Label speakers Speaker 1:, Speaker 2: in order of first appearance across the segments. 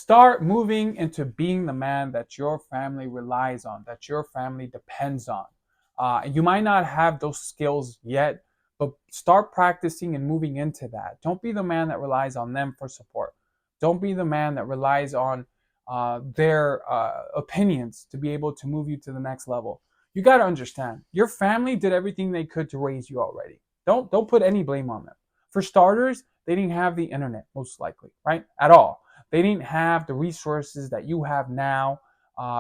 Speaker 1: start moving into being the man that your family relies on, that your family depends on. You might not have those skills yet, but start practicing and moving into that. Don't be the man that relies on them for support. Don't be the man that relies on their opinions to be able to move you to the next level. You got to understand, your family did everything they could to raise you already. Don't put any blame on them. For starters, they didn't have the internet, most likely, right? At all. They didn't have the resources that you have now,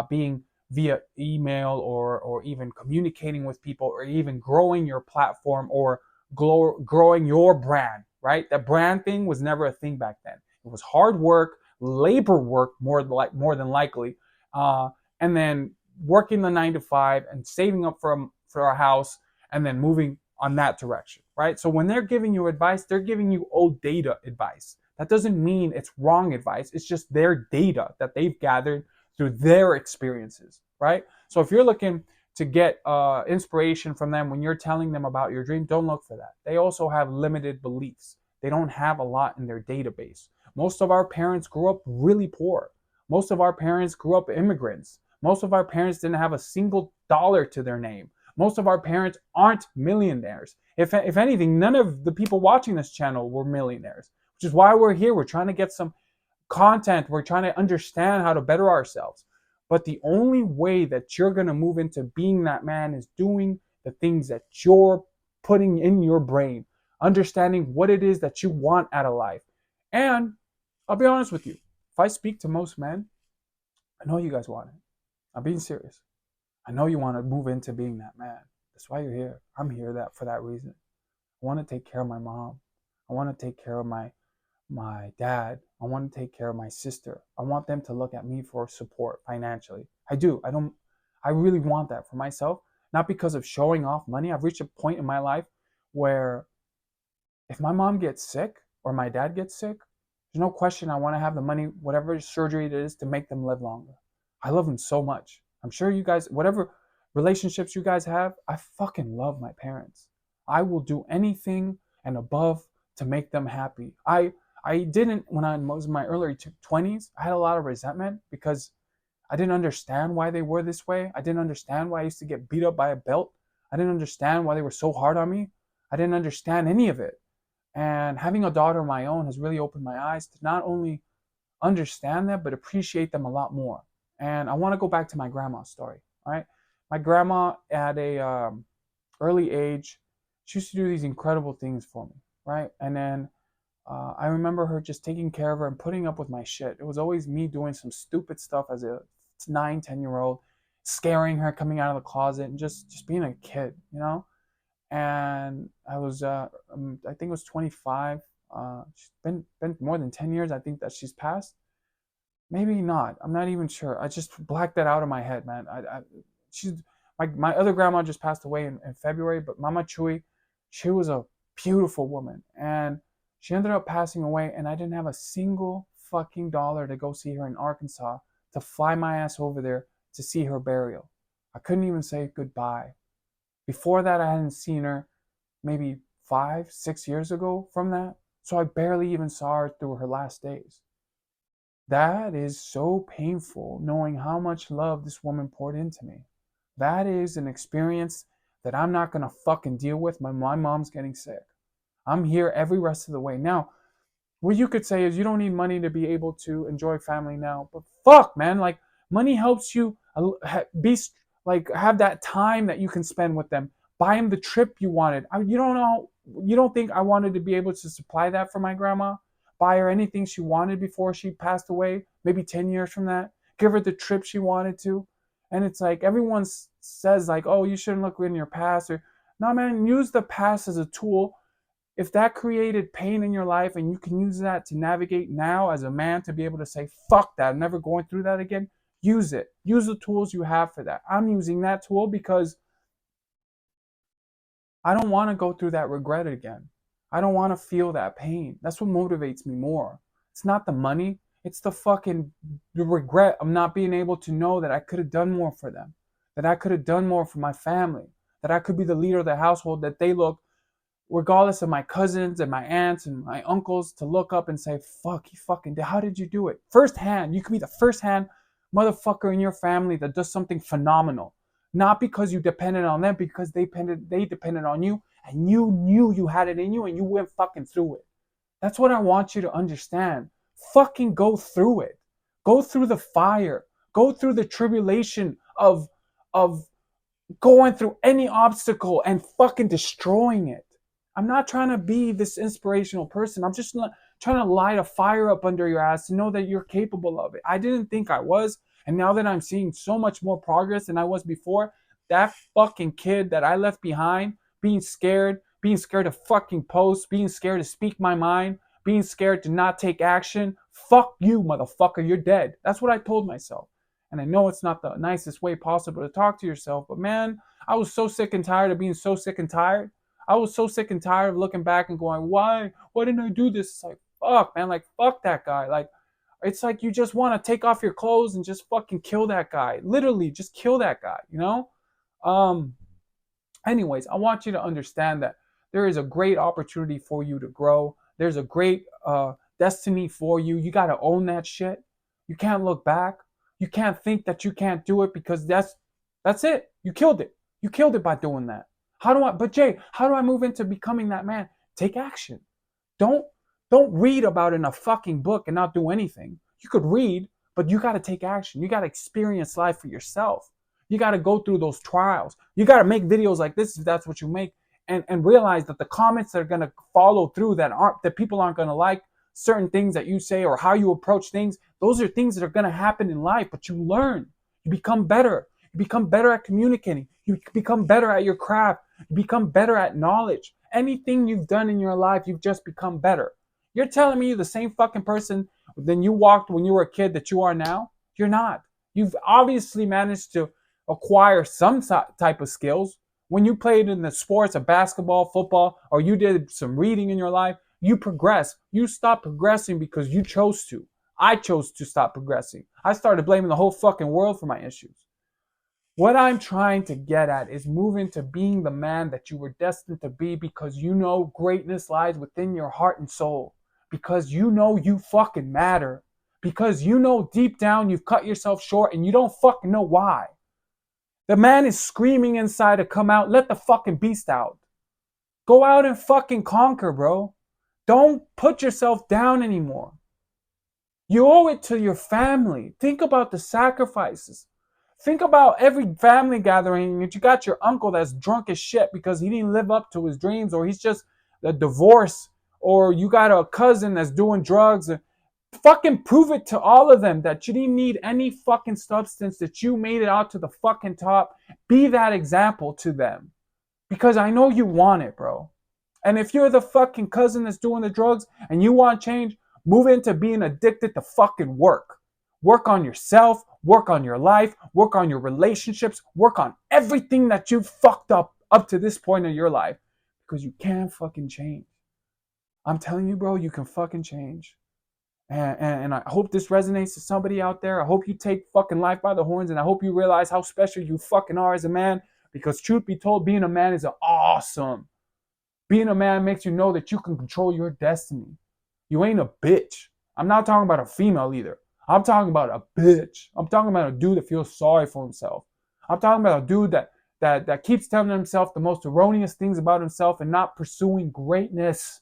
Speaker 1: being via email or even communicating with people or even growing your platform or growing your brand, right? The brand thing was never a thing back then. It was hard work, labor work more than likely, and then working the 9 to 5 and saving up for a house and then moving on that direction, right? So when they're giving you advice, they're giving you old data advice. That doesn't mean it's wrong advice. It's just their data that they've gathered through their experiences, right? So if you're looking to get inspiration from them when you're telling them about your dream, don't look for that. They also have limited beliefs. They don't have a lot in their database. Most of our parents grew up really poor. Most of our parents grew up immigrants. Most of our parents didn't have a single dollar to their name. Most of our parents aren't millionaires. If anything, none of the people watching this channel were millionaires, which is why we're here. We're trying to get some content. We're trying to understand how to better ourselves. But the only way that you're going to move into being that man is doing the things that you're putting in your brain, understanding what it is that you want out of life. And I'll be honest with you. If I speak to most men, I know you guys want it. I'm being serious. I know you want to move into being that man. That's why you're here. I'm here for that reason. I want to take care of my mom. I want to take care of my dad. I want to take care of my sister. I want them to look at me for support financially. I do. I really want that for myself, not because of showing off money. I've reached a point in my life where if my mom gets sick or my dad gets sick, there's no question I want to have the money, whatever surgery it is, to make them live longer. I love them so much. I'm sure you guys, whatever relationships you guys have, I fucking love my parents. I will do anything and above to make them happy. I didn't, when I was in my early 20s, I had a lot of resentment because I didn't understand why they were this way. I didn't understand why I used to get beat up by a belt. I didn't understand why they were so hard on me. I didn't understand any of it. And having a daughter of my own has really opened my eyes to not only understand them, but appreciate them a lot more. And I want to go back to my grandma's story, all right? My grandma at a early age, she used to do these incredible things for me, right? And then I remember her just taking care of her and putting up with my shit. It was always me doing some stupid stuff as a 9, 10-year-old, scaring her, coming out of the closet, and just being a kid, you know? And I was, I think it was 25. She's been more than 10 years, I think, that she's passed. Maybe not. I'm not even sure. I just blacked that out of my head, man. She's my other grandma just passed away in February, but Mama Chui, she was a beautiful woman, and she ended up passing away, and I didn't have a single fucking dollar to go see her in Arkansas, to fly my ass over there to see her burial. I couldn't even say goodbye. Before that, I hadn't seen her maybe 5, 6 years ago from that, so I barely even saw her through her last days. That is so painful, knowing how much love this woman poured into me. That is an experience that I'm not going to fucking deal with when my mom's getting sick. I'm here every rest of the way. Now, what you could say is you don't need money to be able to enjoy family now. But fuck, man, like, money helps you be like, have that time that you can spend with them. Buy them the trip you wanted. You don't think I wanted to be able to supply that for my grandma? Buy her anything she wanted before she passed away, maybe 10 years from that. Give her the trip she wanted to. And it's like everyone says, like, oh, you shouldn't look in your past. Or, no, man, use the past as a tool. If that created pain in your life and you can use that to navigate now as a man to be able to say, fuck that, I'm never going through that again, use it. Use the tools you have for that. I'm using that tool because I don't want to go through that regret again. I don't want to feel that pain. That's what motivates me more. It's not the money. It's the regret of not being able to know that I could have done more for them, that I could have done more for my family, that I could be the leader of the household that they look regardless of my cousins and my aunts and my uncles, to look up and say, fuck, you fucking did. How did you do it? First hand. You could be the first hand motherfucker in your family that does something phenomenal. Not because you depended on them, because they depended on you and you knew you had it in you and you went fucking through it. That's what I want you to understand. Fucking go through it. Go through the fire. Go through the tribulation of going through any obstacle and fucking destroying it. I'm not trying to be this inspirational person. I'm just not trying to light a fire up under your ass to know that you're capable of it. I didn't think I was. And now that I'm seeing so much more progress than I was before, that fucking kid that I left behind, being scared to fucking post, being scared to speak my mind, being scared to not take action, fuck you, motherfucker, you're dead. That's what I told myself. And I know it's not the nicest way possible to talk to yourself, but man, I was so sick and tired of being so sick and tired. I was so sick and tired of looking back and going, why? Why didn't I do this? It's like, fuck, man, like, fuck that guy. Like, it's like you just want to take off your clothes and just fucking kill that guy. Literally, just kill that guy, you know? Um, Anyways, I want you to understand that there is a great opportunity for you to grow. There's a great destiny for you. You got to own that shit. You can't look back. You can't think that you can't do it because that's it. You killed it. You killed it by doing that. But Jay, how do I move into becoming that man? Take action. Don't don't read about it in a fucking book and not do anything. You could read, but you got to take action. You got to experience life for yourself. You got to go through those trials. You got to make videos like this if that's what you make, and realize that the comments that are going to follow through that people aren't going to like certain things that you say or how you approach things. Those are things that are going to happen in life, but you learn. You become better. You become better at communicating. You become better at your craft. You become better at knowledge. Anything you've done in your life, you've just become better. You're telling me you're the same fucking person than you walked when you were a kid that you are now? You're not. You've obviously managed to acquire some type of skills. When you played in the sports of basketball, football, or you did some reading in your life, you progress. You stopped progressing because you chose to. I chose to stop progressing. I started blaming the whole fucking world for my issues. What I'm trying to get at is move into being the man that you were destined to be, because you know greatness lies within your heart and soul. Because you know you fucking matter. Because you know deep down you've cut yourself short and you don't fucking know why. The man is screaming inside to come out. Let the fucking beast out. Go out and fucking conquer, bro. Don't put yourself down anymore. You owe it to your family. Think about the sacrifices. Think about every family gathering that you got your uncle that's drunk as shit because he didn't live up to his dreams, or he's just a divorce, or you got a cousin that's doing drugs. Fucking prove it to all of them that you didn't need any fucking substance, that you made it out to the fucking top. Be that example to them. Because I know you want it, bro. And if you're the fucking cousin that's doing the drugs and you want change, move into being addicted to fucking work. Work on yourself, work on your life, work on your relationships, work on everything that you've fucked up to this point in your life. Because you can fucking change. I'm telling you, bro, you can fucking change. And I hope this resonates to somebody out there. I hope you take fucking life by the horns, and I hope you realize how special you fucking are as a man. Because truth be told, being a man is awesome. Being a man makes you know that you can control your destiny. You ain't a bitch. I'm not talking about a female either. I'm talking about a bitch. I'm talking about a dude that feels sorry for himself. I'm talking about a dude that keeps telling himself the most erroneous things about himself and not pursuing greatness.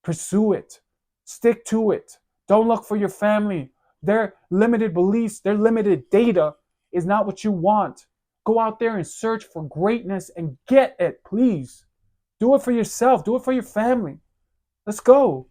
Speaker 1: Pursue it. Stick to it. Don't look for your family. Their limited beliefs, their limited data is not what you want. Go out there and search for greatness and get it, please. Do it for yourself. Do it for your family. Let's go.